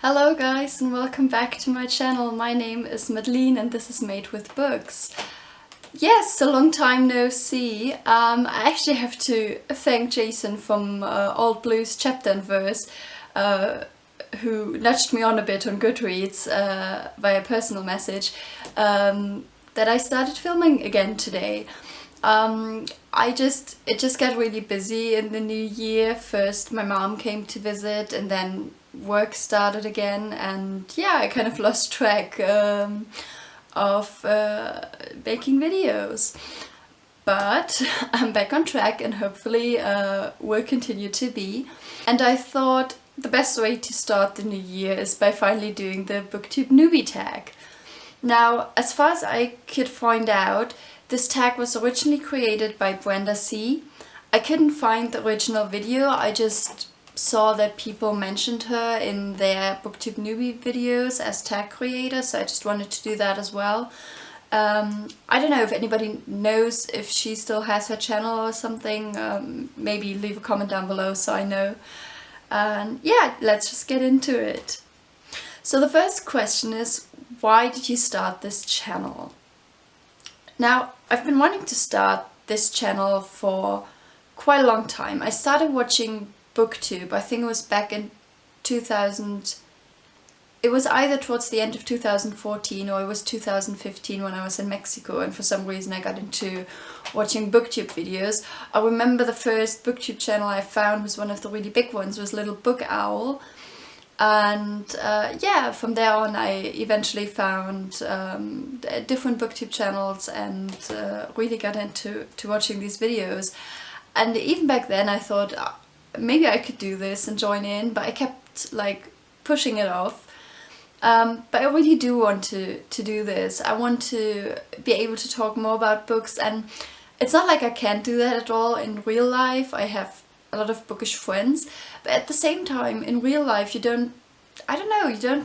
Hello guys and welcome back to my channel. My name is Madeline and this is Made with Books. Yes, a long time no see. I actually have to thank Jason from Old Blues Chapter and Verse who nudged me on a bit on Goodreads via personal message that I started filming again today. It just got really busy in the new year. First my mom came to visit and then work started again, and yeah, I kind of lost track of making videos. But I'm back on track and hopefully will continue to be. And I thought the best way to start the new year is by finally doing the Booktube Newbie Tag. Now, as far as I could find out, this tag was originally created by Brenda C. I couldn't find the original video, I just saw that people mentioned her in their Booktube Newbie videos as tag creator, so I just wanted to do that as well. I don't know if anybody knows if she still has her channel or something. Maybe leave a comment down below so I know. And yeah, let's just get into it. So the first question is, why did you start this channel? Now, I've been wanting to start this channel for quite a long time. I started watching Booktube, I think it was back in 2000, it was either towards the end of 2014 or it was 2015 when I was in Mexico, and for some reason I got into watching Booktube videos. I remember the first Booktube channel I found was one of the really big ones, was Little Book Owl, and yeah, from there on I eventually found different Booktube channels and really got into watching these videos. And even back then I thought, maybe I could do this and join in, but I kept like pushing it off. But I really do want to do this. I want to be able to talk more about books, and it's not like I can't do that at all in real life. I have a lot of bookish friends, but at the same time in real life you don't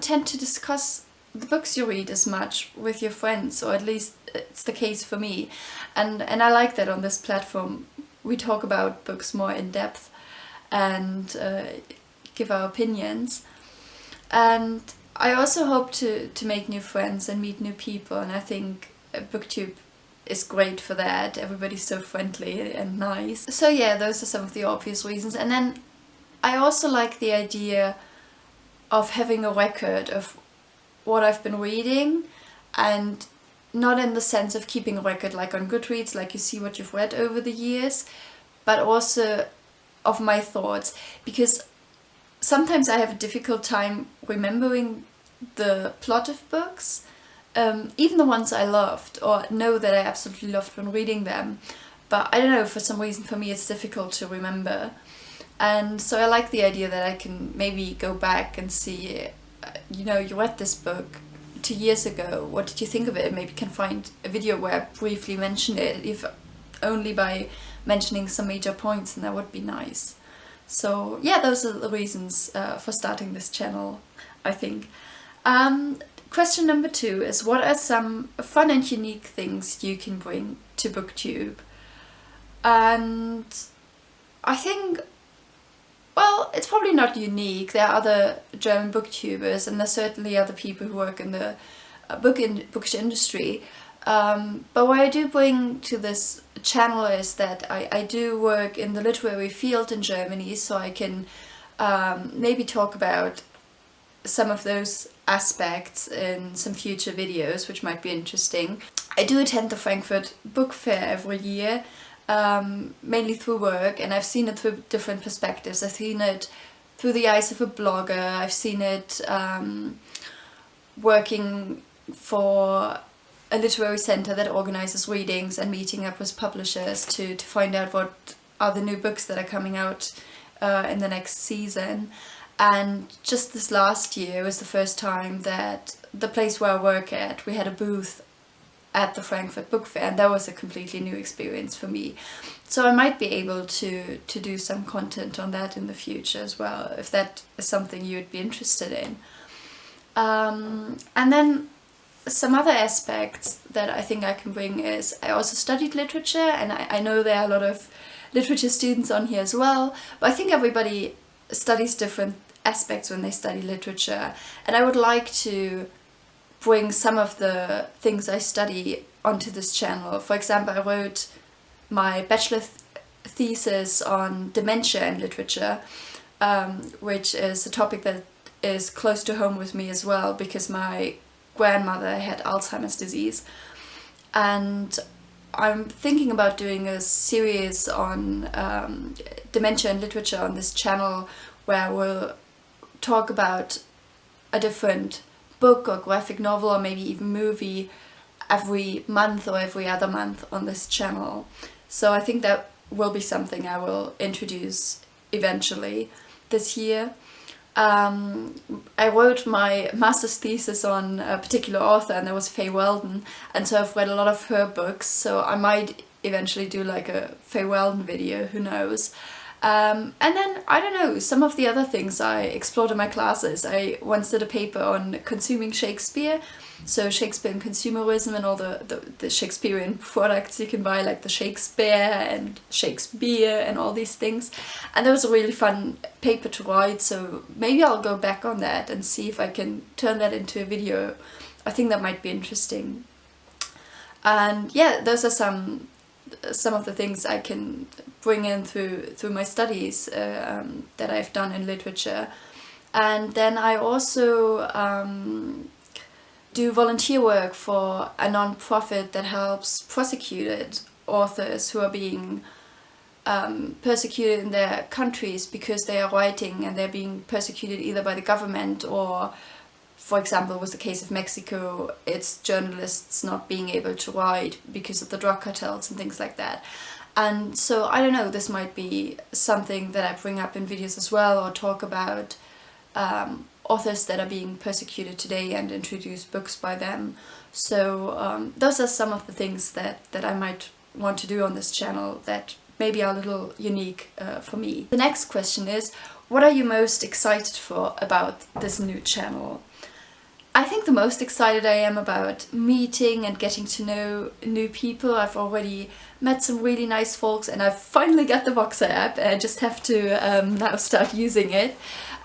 tend to discuss the books you read as much with your friends, or at least it's the case for me. And I like that on this platform we talk about books more in depth and give our opinions. And I also hope to make new friends and meet new people, and I think Booktube is great for that. Everybody's so friendly and nice. So yeah, those are some of the obvious reasons. And then I also like the idea of having a record of what I've been reading, and not in the sense of keeping a record like on Goodreads, like you see what you've read over the years, but also of my thoughts, because sometimes I have a difficult time remembering the plot of books, even the ones I loved or know that I absolutely loved when reading them, but I don't know, for some reason for me it's difficult to remember. And so I like the idea that I can maybe go back and see, you know, you read this book 2 years ago, what did you think of it? Maybe can find a video where I briefly mention it, if only by mentioning some major points, and that would be nice. So yeah, those are the reasons for starting this channel, I think. Question number 2 is, what are some fun and unique things you can bring to Booktube? And I think, well, it's probably not unique. There are other German booktubers, and there's certainly other people who work in the bookish industry. But what I do bring to this channel is that I do work in the literary field in Germany, so I can maybe talk about some of those aspects in some future videos, which might be interesting. I do attend the Frankfurt Book Fair every year, mainly through work, and I've seen it through different perspectives. I've seen it through the eyes of a blogger, I've seen it working for a literary centre that organises readings and meeting up with publishers to find out what are the new books that are coming out in the next season. And just this last year was the first time that the place where I work at, we had a booth at the Frankfurt Book Fair, and that was a completely new experience for me. So I might be able to do some content on that in the future as well, if that is something you'd be interested in. And then some other aspects that I think I can bring is, I also studied literature, and I know there are a lot of literature students on here as well, but I think everybody studies different aspects when they study literature, and I would like to bring some of the things I study onto this channel. For example, I wrote my bachelor thesis on dementia in literature, which is a topic that is close to home with me as well, because my grandmother had Alzheimer's disease, and I'm thinking about doing a series on dementia in literature on this channel, where we'll talk about a different book or graphic novel or maybe even movie every month or every other month on this channel. So I think that will be something I will introduce eventually this year. I wrote my master's thesis on a particular author, and that was Faye Weldon, and so I've read a lot of her books, so I might eventually do like a Faye Weldon video, who knows. And then, I don't know, some of the other things I explored in my classes. I once did a paper on consuming Shakespeare, so Shakespeare and consumerism and all the Shakespearean products you can buy, like the Shakespeare and Shakespeare and all these things. And that was a really fun paper to write, so maybe I'll go back on that and see if I can turn that into a video. I think that might be interesting. And yeah, those are some of the things I can bring in through my studies that I've done in literature. And then I also do volunteer work for a non-profit that helps prosecuted authors who are being persecuted in their countries because they are writing, and they're being persecuted either by the government or, for example, with the case of Mexico, it's journalists not being able to write because of the drug cartels and things like that. And so, I don't know, this might be something that I bring up in videos as well, or talk about authors that are being persecuted today and introduce books by them. So those are some of the things that I might want to do on this channel that maybe are a little unique for me. The next question is, what are you most excited for about this new channel? I think the most excited I am about meeting and getting to know new people. I've already met some really nice folks, and I've finally got the Voxer app. I just have to now start using it.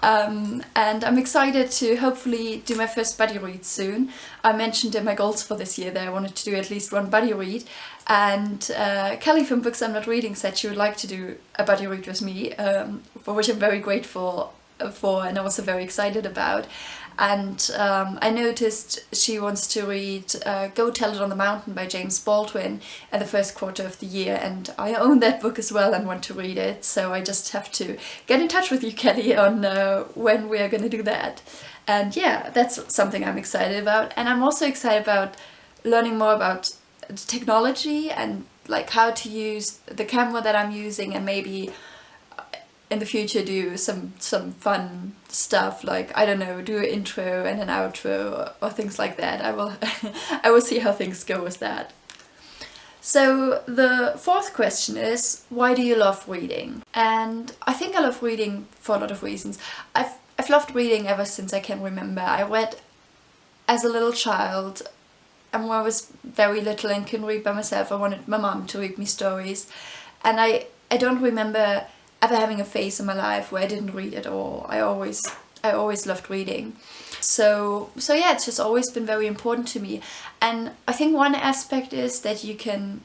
And I'm excited to hopefully do my first buddy read soon. I mentioned in my goals for this year that I wanted to do at least one buddy read, and Kelly from Books I'm Not Reading said she would like to do a buddy read with me, for which I'm very grateful for and also very excited about. And I noticed she wants to read Go Tell It on the Mountain by James Baldwin in the first quarter of the year, and I own that book as well and want to read it, so I just have to get in touch with you, Kelly, on when we are going to do that. And yeah, that's something I'm excited about. And I'm also excited about learning more about technology and like how to use the camera that I'm using, and maybe in the future do some fun stuff, like, I don't know, do an intro and an outro or things like that. I will see how things go with that. So the fourth question is, why do you love reading? And I think I love reading for a lot of reasons. I've loved reading ever since I can remember. I read as a little child, and when I was very little and couldn't read by myself, I wanted my mum to read me stories. And I don't remember ever having a phase in my life where I didn't read at all. I always loved reading. So yeah, it's just always been very important to me. And I think one aspect is that you can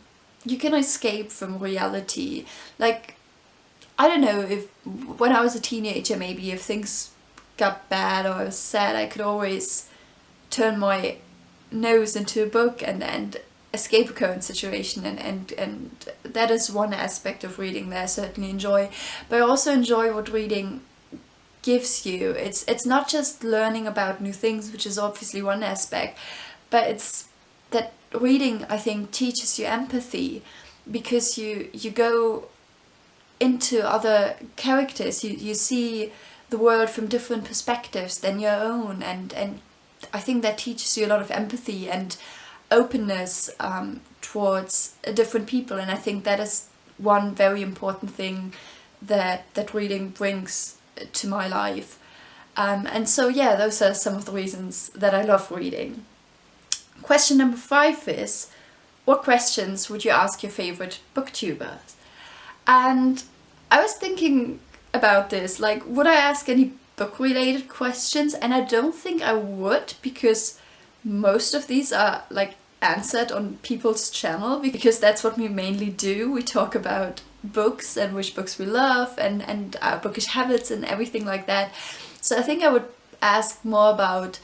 escape from reality. Like, I don't know, if when I was a teenager, maybe if things got bad or I was sad, I could always turn my nose into a book and escape a current situation, and that is one aspect of reading that I certainly enjoy. But I also enjoy what reading gives you. It's not just learning about new things, which is obviously one aspect, but it's that reading, I think, teaches you empathy, because you go into other characters, you see the world from different perspectives than your own, and I think that teaches you a lot of empathy and openness towards different people. And I think that is one very important thing that reading brings to my life. And so yeah, those are some of the reasons that I love reading. Question number 5 is, what questions would you ask your favorite booktubers? And I was thinking about this, like, would I ask any book related questions, and I don't think I would, because most of these are like answered on people's channel, because that's what we mainly do. We talk about books and which books we love and our bookish habits and everything like that. So I think I would ask more about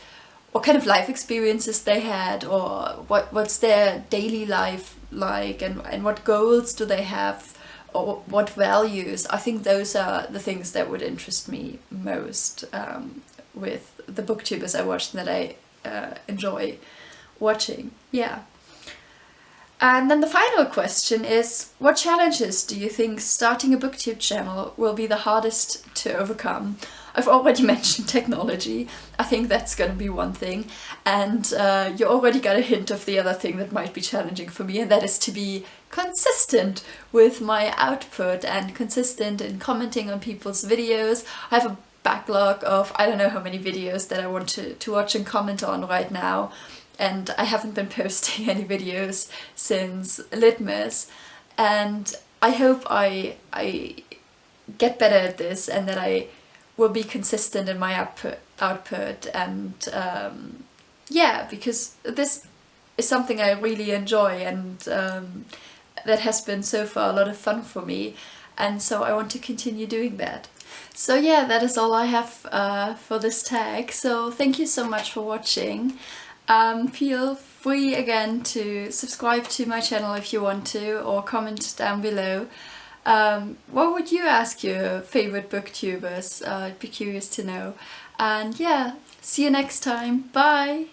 what kind of life experiences they had, or what's their daily life like, and what goals do they have, or what values. I think those are the things that would interest me most with the booktubers I watch and that I enjoy watching. Yeah. And then the final question is, what challenges do you think starting a booktube channel will be the hardest to overcome? I've already mentioned technology. I think that's going to be one thing, and you already got a hint of the other thing that might be challenging for me, and that is to be consistent with my output and consistent in commenting on people's videos. I have a backlog of I don't know how many videos that I want to watch and comment on right now, and I haven't been posting any videos since Litmus, and I hope I get better at this, and that I will be consistent in my output, and yeah, because this is something I really enjoy, and that has been so far a lot of fun for me, and so I want to continue doing that. So yeah, that is all I have for this tag, so thank you so much for watching. Feel free again to subscribe to my channel if you want to, or comment down below. What would you ask your favorite booktubers? I'd be curious to know. And yeah, see you next time. Bye!